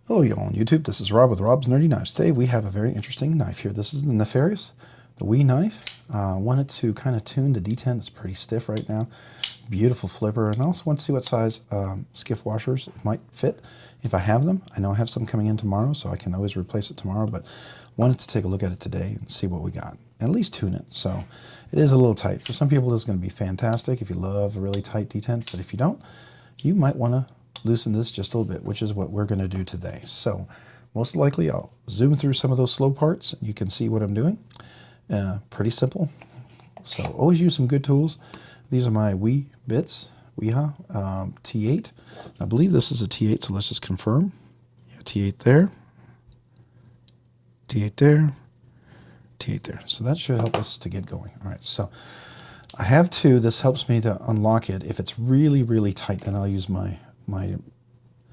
Hello y'all on YouTube, this is Rob with Rob's Nerdy Knives. Today we have a very interesting knife here. This is the Nefaris, the We knife. Wanted to kind of tune the detent. It's pretty stiff right now. Beautiful flipper, and I also want to see what size skiff washers it might fit if I have them. I know I have some coming in tomorrow, so I can always replace it tomorrow, but wanted to take a look at it today and see what we got. At least tune it. So it is a little tight. For some people it's going to be fantastic if you love a really tight detent, but if you don't, you might want to loosen this just a little bit, which is what we're going to do today. So most likely I'll zoom through some of those slow parts and you can see what I'm doing. Pretty simple. So always use some good tools. These are my We bits, Weha T8. I believe this is a T8, so let's just confirm. Yeah, T8 there, T8 there, T8 there. So that should help us to get going. All right, so I have two. This helps me to unlock it. If it's really, really tight, then I'll use my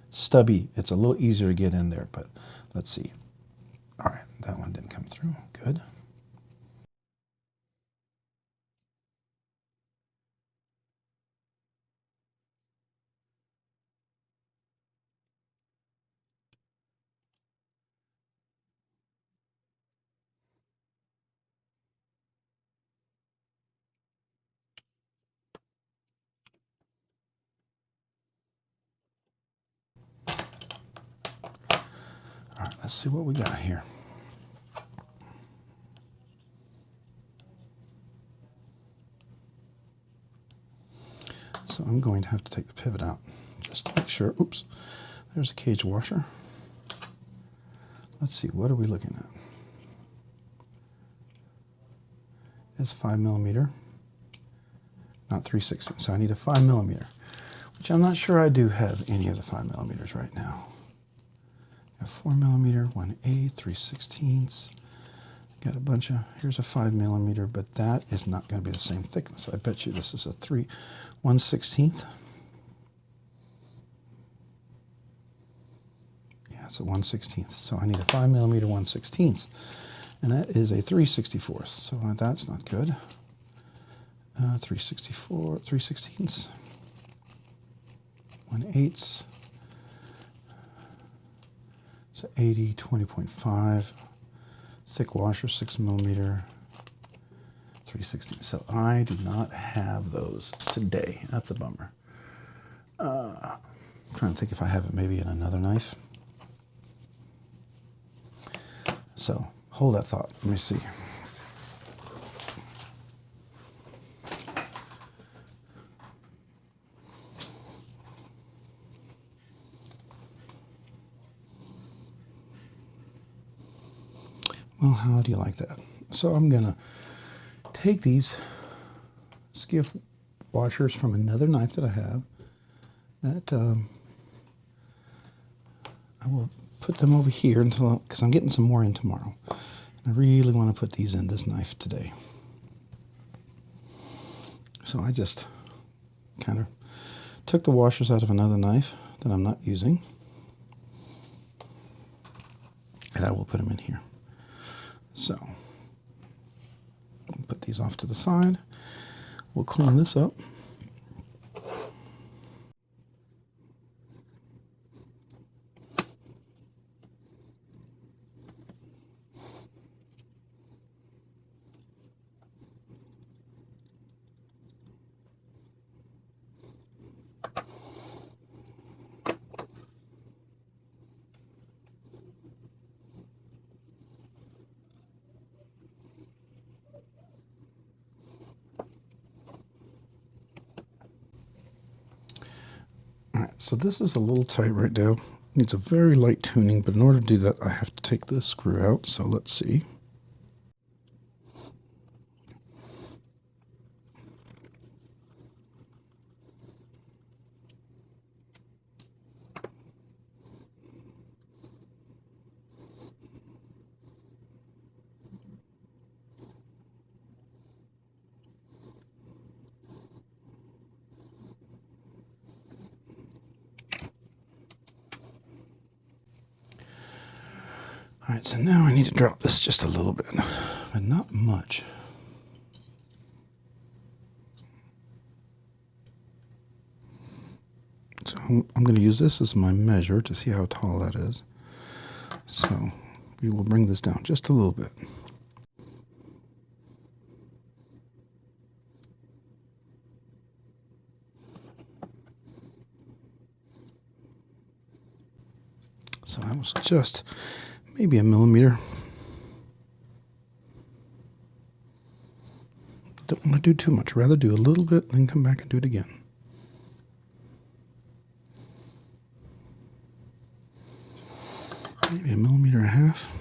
stubby. It's a little easier to get in there, but let's see. All right, that one didn't come through. Good. All right, let's see what we got here. So I'm going to have to take the pivot out just to make sure. Oops, there's a cage washer. Let's see, what are we looking at? It's 5mm, not 3/16. So I need a 5mm, which I'm not sure I do have any of the 5mm right now. I have 4mm, 1/8, 3/16. Got a bunch of, here's a 5mm, but that is not going to be the same thickness. I bet you this is a 1/16. Yeah, it's a 1/16. So I need a 5mm 1/16, and that is a 3/64. So that's not good. 3/64, 3/16, 1/8. So 80, 20.5. Thick washer, 6mm, 3/16. So I do not have those today. That's a bummer. I'm trying to think if I have it maybe in another knife. So hold that thought. Let me see. Well, how do you like that? So I'm gonna take these skiff washers from another knife that I have. That I will put them over here until, because I'm getting some more in tomorrow. I really want to put these in this knife today. So I just kind of took the washers out of another knife that I'm not using, and I will put them in here. So, put these off to the side. We'll clean this up. So this is a little tight right now. Needs a very light tuning, but in order to do that, I have to take this screw out. So let's see. All right, so now I need to drop this just a little bit, but not much. So I'm going to use this as my measure to see how tall that is. So we will bring this down just a little bit. So that was just maybe a millimeter. Don't want to do too much. Rather do a little bit, then come back and do it again. Maybe a millimeter and a half.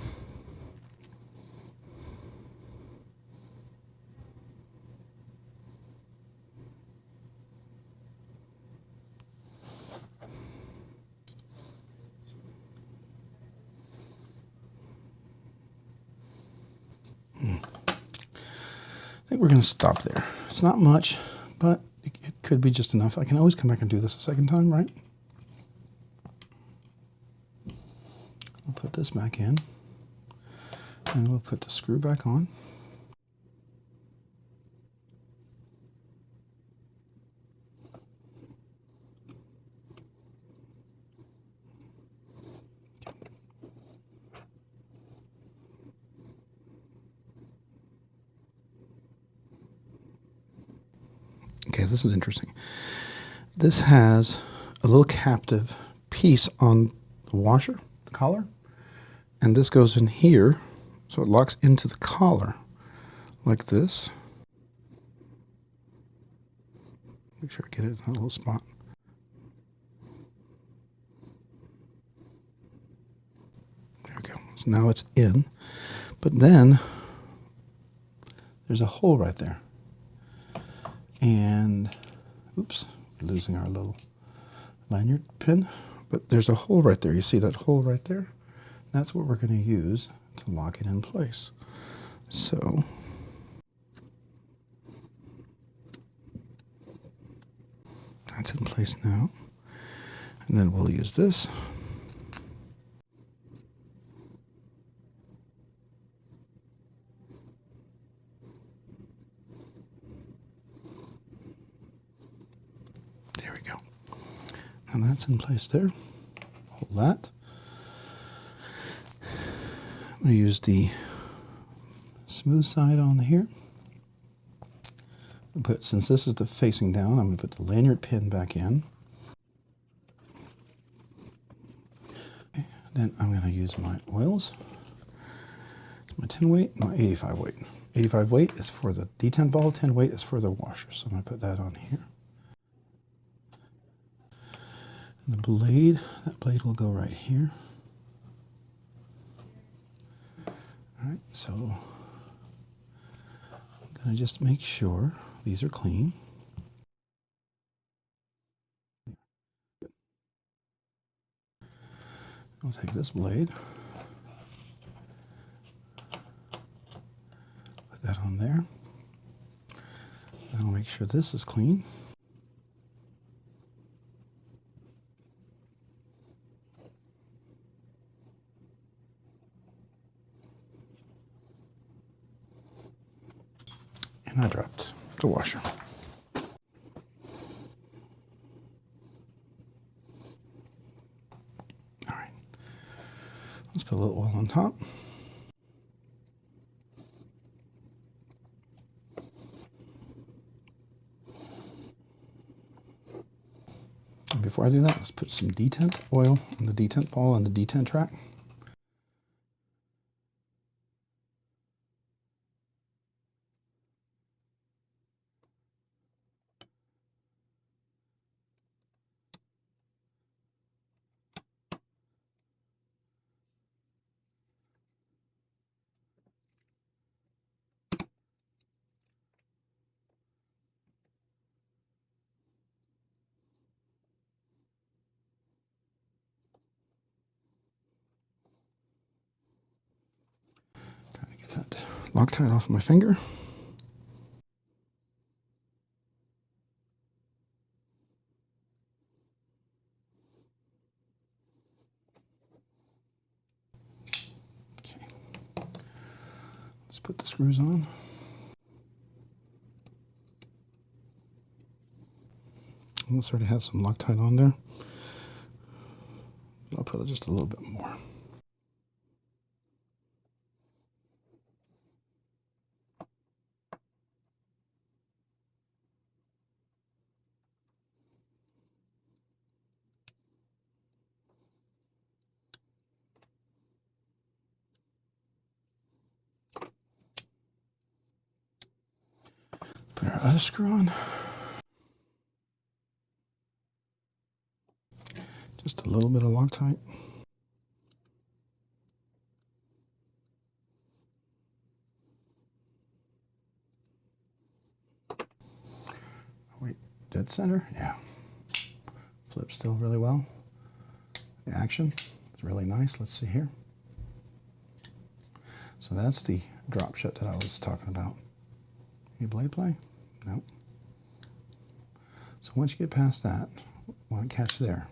I think we're going to stop there. It's not much, but it could be just enough. I can always come back and do this a second time, right? We'll put this back in, and we'll put the screw back on. Okay, this is interesting. This has a little captive piece on the washer, the collar, and this goes in here, so it locks into the collar like this. Make sure I get it in that little spot. There we go. So now it's in, but then there's a hole right there. And, oops, losing our little lanyard pin. But there's a hole right there. You see that hole right there? That's what we're going to use to lock it in place. So, that's in place now. And then we'll use this. And that's in place there. Hold that. I'm going to use the smooth side on here. Since this is the facing down, I'm going to put the lanyard pin back in. Okay, then I'm going to use my oils. My 10 weight, my 85 weight. 85 weight is for the detent ball, 10 weight is for the washer. So I'm going to put that on here. And the blade, that blade will go right here. All right, so I'm going to just make sure these are clean. I'll take this blade, put that on there, and I'll make sure this is clean. And I dropped the washer. All right, let's put a little oil on top. And before I do that, let's put some detent oil on the detent ball and the detent track. Trying to get that Loctite off my finger. Okay, let's put the screws on. This already has some Loctite on there. I'll put just a little bit more. Put our other screw on. Just a little bit of Loctite. Wait, dead center? Yeah. Flips still really well. The action is really nice. Let's see here. So that's the drop shut that I was talking about. Any blade play? Nope. So once you get past that, won't catch there.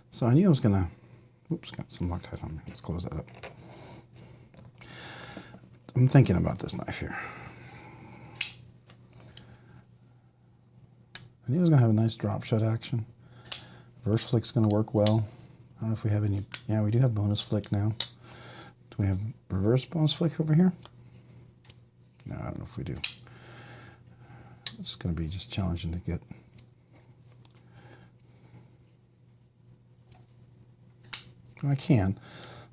So I knew I was gonna, oops, got some Loctite on me. Let's close that up. I'm thinking about this knife here. I knew it was gonna have a nice drop shut action. Reverse flick's gonna work well. I don't know if we have any, yeah, we do have bonus flick now. Do we have reverse bonus flick over here? No, I don't know if we do. It's gonna be just challenging to get. I can,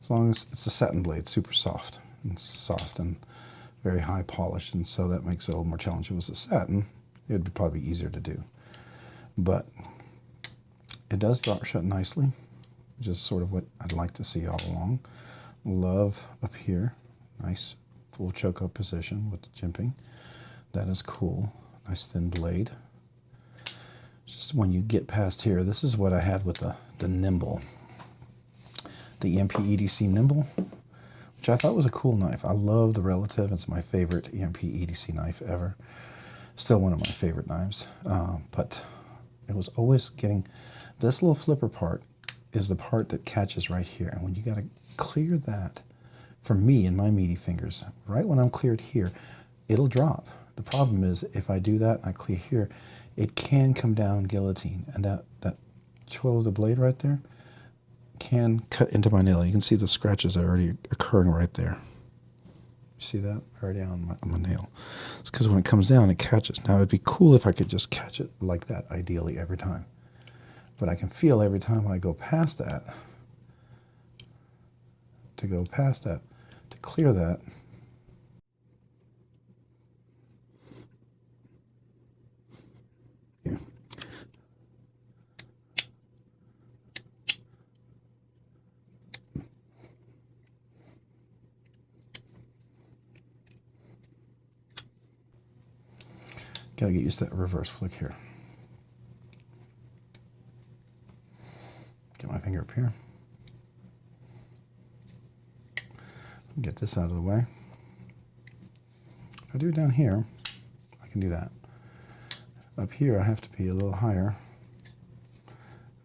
as long as it's a satin blade, super soft and very high polished, and so that makes it a little more challenging. If it was a satin, it would be probably easier to do. But it does drop shut nicely, which is sort of what I'd like to see all along. Love up here, nice full choke up position with the jimping. That is cool. Nice thin blade. Just when you get past here, this is what I had with the Nimble. The EMP EDC Nimble, which I thought was a cool knife. I love the Relative. It's my favorite EMP EDC knife ever. Still one of my favorite knives. But it was always getting, this little flipper part is the part that catches right here. And when you got to clear that, for me and my meaty fingers, right when I'm cleared here, it'll drop. The problem is if I do that and I clear here, it can come down guillotine. And that choil of the blade right there can cut into my nail. You can see the scratches are already occurring right there. You see that? Already on my nail. It's because when it comes down, it catches. Now, it'd be cool if I could just catch it like that, ideally, every time. But I can feel every time I go past that, to clear that, yeah. Got to get used to that reverse flick here. Get my finger up here. Get this out of the way. If I do it down here, I can do that. Up here, I have to be a little higher.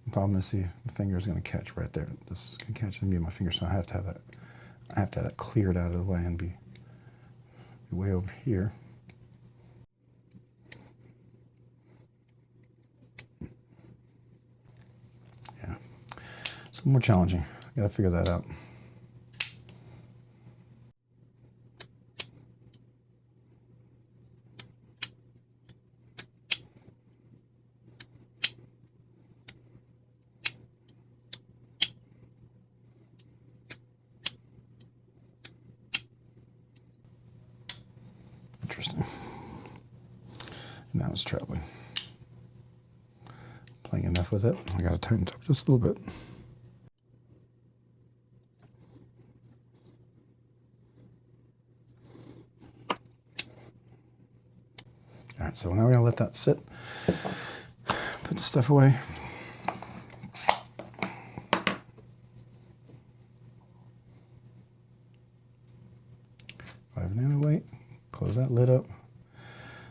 The problem is, see, the finger is going to catch right there. This is going to catch me in my finger, so I have to have that. I have to have that cleared out of the way and be way over here. Yeah, it's a little more challenging. I got to figure that out. Interesting. Now it's traveling. Playing enough with it. I got to tighten it up just a little bit. All right, so now we're going to let that sit. Put the stuff away. Nano weight. Close that lid up.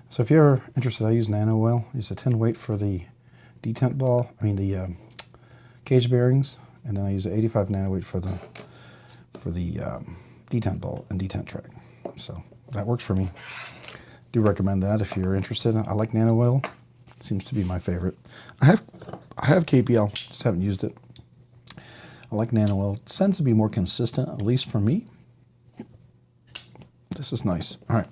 So if you're ever interested, I use nano oil. I use a 10 weight for the detent ball, the cage bearings, and then I use an 85 nanoweight for the detent bolt and detent track. So that works for me. Do recommend that if you're interested. I like nano oil. It seems to be my favorite. I have KPL, just haven't used it. I like nano oil. It tends to be more consistent, at least for me. This is nice. All right.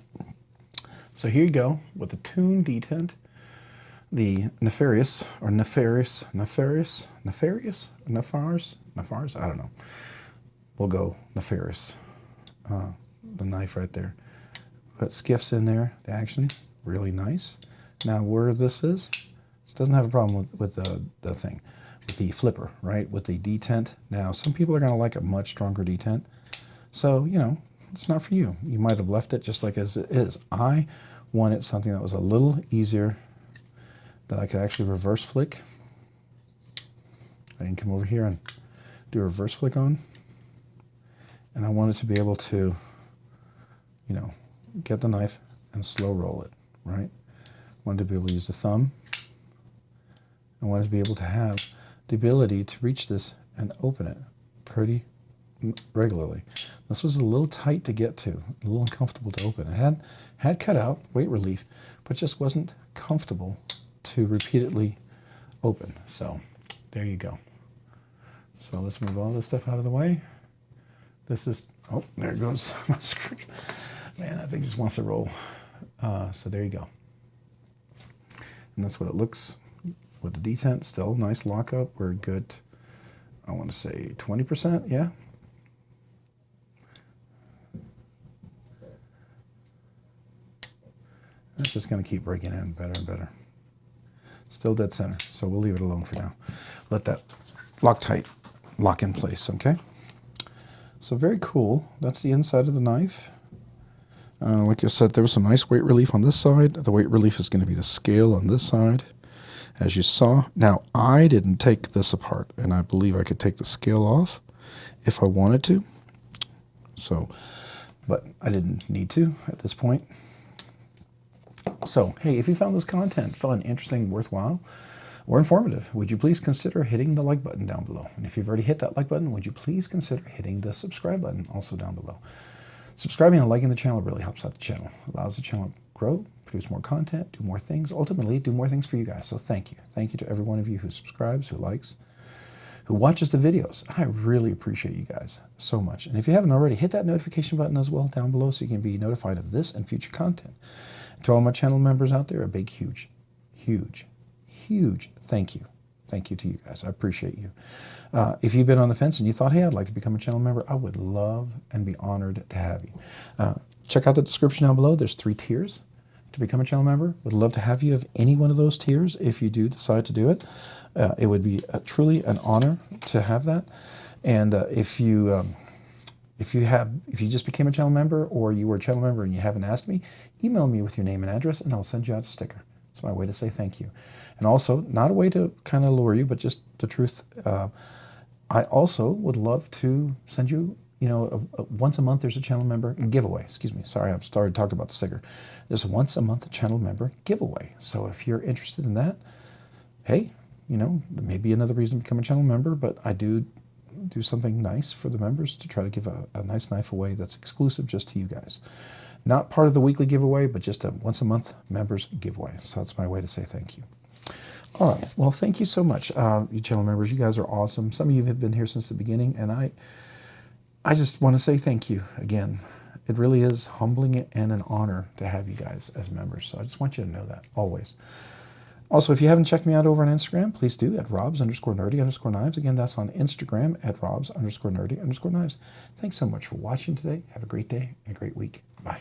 So here you go with the tuned detent, the Nefaris, or Nefaris, I don't know. We'll go Nefaris, the knife right there. Put Skiffs in there, the action, really nice. Now where this is, it doesn't have a problem with the thing, with the flipper, right, with the detent. Now some people are gonna like a much stronger detent. So, you know, it's not for you. You might have left it just like as it is. I wanted something that was a little easier, that I could actually reverse flick. I can come over here and do a reverse flick on. And I wanted to be able to, you know, get the knife and slow roll it, right? I wanted to be able to use the thumb. I wanted to be able to have the ability to reach this and open it pretty regularly. This was a little tight to get to, a little uncomfortable to open. It had cut out, weight relief, but just wasn't comfortable to repeatedly open. So there you go. So let's move all this stuff out of the way. This is, oh, there it goes. My screen. Man, that thing just wants to roll. So there you go. And that's what it looks with the detent. Still nice lockup. We're good. I want to say 20%, yeah. It's just going to keep breaking in better and better. Still dead center, so we'll leave it alone for now. Let that lock in place, okay? So very cool. That's the inside of the knife. Like I said, there was some nice weight relief on this side. The weight relief is going to be the scale on this side, as you saw. Now, I didn't take this apart, and I believe I could take the scale off if I wanted to. So, but I didn't need to at this point. So, hey, if you found this content fun, interesting, worthwhile, or informative, would you please consider hitting the like button down below? And if you've already hit that like button, would you please consider hitting the subscribe button also down below? Subscribing and liking the channel really helps out the channel, allows the channel to grow, produce more content, do more things, ultimately do more things for you guys. So thank you. Thank you to every one of you who subscribes, who likes, who watches the videos. I really appreciate you guys so much. And if you haven't already, hit that notification button as well down below so you can be notified of this and future content. To all my channel members out there, a big, huge thank you. Thank you to you guys. I appreciate you. If you've been on the fence and you thought, hey, I'd like to become a channel member, I would love and be honored to have you. Check out the description down below. There's 3 tiers to become a channel member. Would love to have you of any one of those tiers if you do decide to do it. It would be truly an honor to have that. And if you just became a channel member, or you were a channel member and you haven't asked me, email me with your name and address and I'll send you out a sticker. It's my way to say thank you. And also, not a way to kind of lure you, but just the truth. I also would love to send you, once a month there's a channel member giveaway. Excuse me, sorry, I'm started talking about the sticker. There's a once a month channel member giveaway. So if you're interested in that, hey, maybe another reason to become a channel member, but I do something nice for the members to try to give a nice knife away that's exclusive just to you guys. Not part of the weekly giveaway, but just a once a month members giveaway. So that's my way to say thank you. All right, well, thank you so much, you channel members. You guys are awesome. Some of you have been here since the beginning, and I just want to say thank you again. It really is humbling and an honor to have you guys as members. So I just want you to know that always. Also, if you haven't checked me out over on Instagram, please do at robs_nerdy_knives. Again, that's on Instagram at robs_nerdy_knives. Thanks so much for watching today. Have a great day and a great week. Bye.